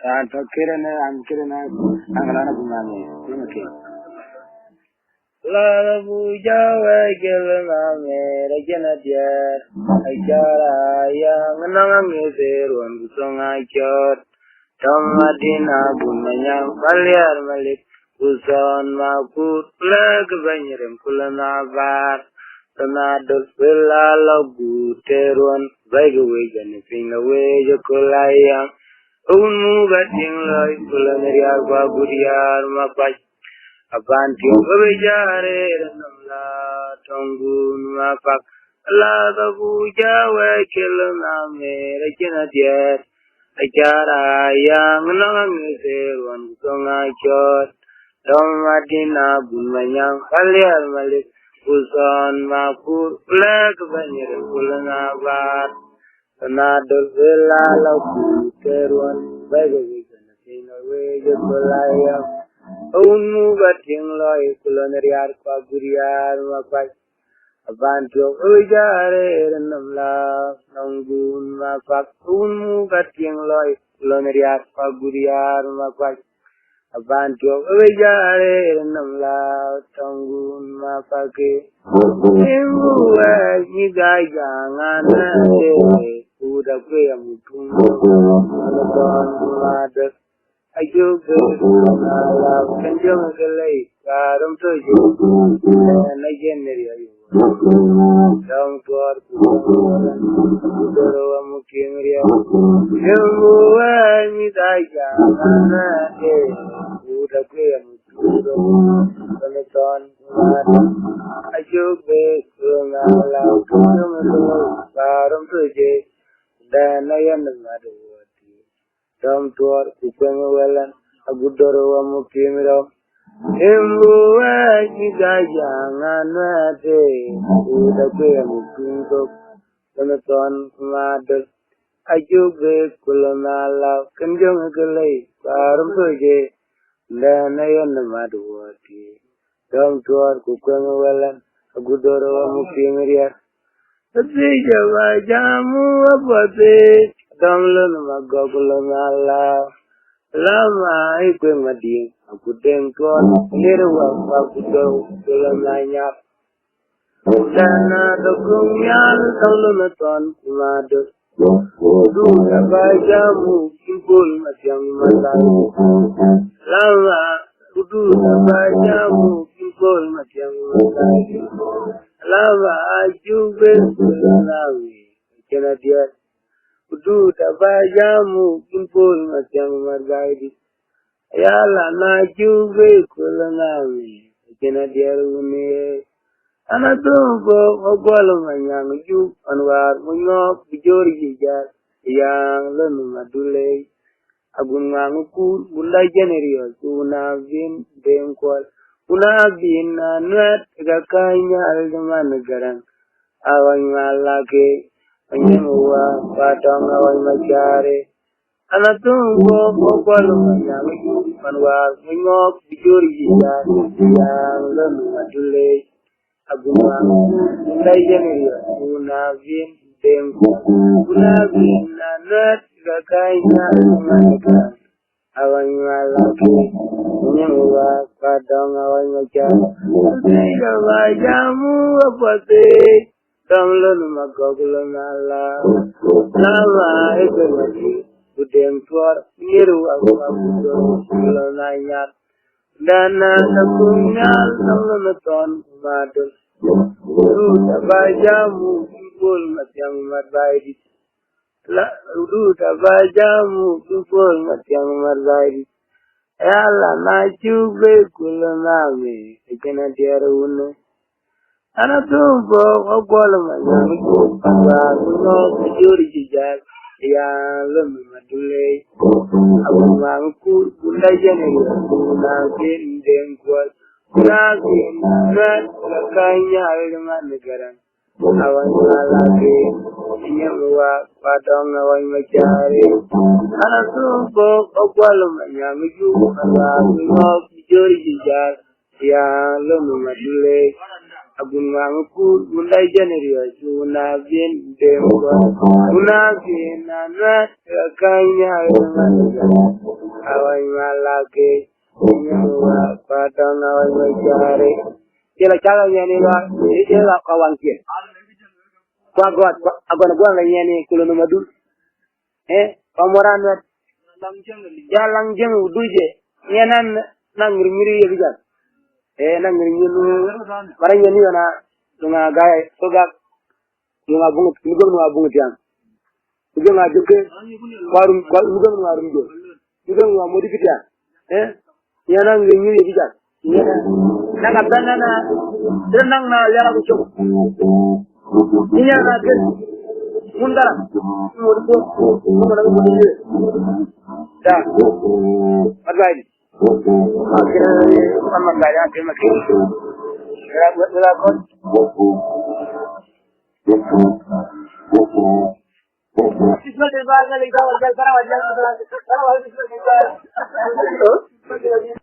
Kirana, Angalana Bunani, La Buja, Gilame, Reginadia, Ajara, Young, and Song I cured, Tom Madina, Bunayang, Valiar Malik, Uson, Maput, Lag, Banyarim, Kulana Bar, Tonado, Villa, Logu, Teruan, Bagaway, and Ping away, Yokolayang, Unu, Bating, Loy, Kulanaria, Bagudiar, Mapai. Abanti Vijare Namla Tongun Mapak La the Buja where Kiluname Regina Diet Ajara Yang Long one song I shot Tom Martina Bunayang Alial Malik Uson Mapur Black Banyer Pulana Bar Another Villa Loku Teruan Bagawik and away Yokolayam Unu bating loy kuloneriar paguriar mapai abanto ujare namla nanggun mapak unu bating loy kuloneriar paguriar mapai abanto ujare namla nanggun mapake imu ni gajangan ne udah kue mutung alon madas Ayo ke alam kenjong kelai karam tu je najen neri ayo dong tuar kudoro amuking ria semua ni daya mana udah ke amudo koneton ayo ke alam kenjong kelai karam tu je dan najen neri Dom tuar kupeng welan agudoro amukimiro embuwa jangan mate udah ke amukinto koneton madas ajuge kulonala kenjong kelai parum toje danayan maduati dom tuar kupeng welan agudoro amukimiro tapi jawa jamu apate Damlun magagulong ala lama ikwe mading aku dengkon nirwa pakudo kulang nanyap dana dokung yal damlun ton kumadus du nabajamu kimpul masyang matal lama kudu nabajamu kimpul masyang matal lama ajube kulanawi kena dia Kudu tabajamu kimpul masyang margaidi. Ayala na jube kulanawi. Kena diaruni. Anatumpo ogwalo manyang juk anwar munyok bijori jijar. Yang lenu madulay. Agun mangukul bulay generio. Tuna bin dengkwal. Una bin na nuat kakanya aljaman negarang. Awang malake. Anyemuwa patong awal macare anatumbo kokwalu manyang manwar mingok bijuri jijan yang lenu madule agumang ulay janiria unavin dengko unavin nanat kakainya manaka awal malaki anyemuwa patong awal macare tidak wajamu apate Damlun magagulong ala lama ito mati budeng tuar niru aku abudong kulang nanyat dana nakungal damlun ton madus udu tabajamu kimpul masyang marbaidi udu tabajamu kimpul masyang marbaidi ayala najube kulang nami ikena diarune Anatumpo ogwalo manyang pangwa kuno bijuri jijak yang lemu madulay abumang kulay janay kunangkin dengkwal kunangkin rat kakanya alman negarang awan malaki inyawa padong awan macari anatumpo ogwalo manyang pangwa kuno bijuri jijak yang lemu madulay Agun mangukul mulai Januari Juna bin Demwa Juna bin Nanat kakainya dengan awai malake nyawa patang awai mencari kila cara nyani wa ila kawan kia kwa god agona gwa la nyani kulo no madu pamoran jalang jeng uduje nyanan nangri miri ya bijak nangri nyinu mara nyani na tunga gay sogak tunga bungut nugom no bungut yang nugom na jokke warum nugom no warum jo nugom no modifitia yana ngi nyiri ya bijak nanga banana renang na yara ko chok niya na ke mundara murko mundara ko ni da adai akhirnya sama gaya ke makin wala ko Isma de baga le dawa para wajah para wajah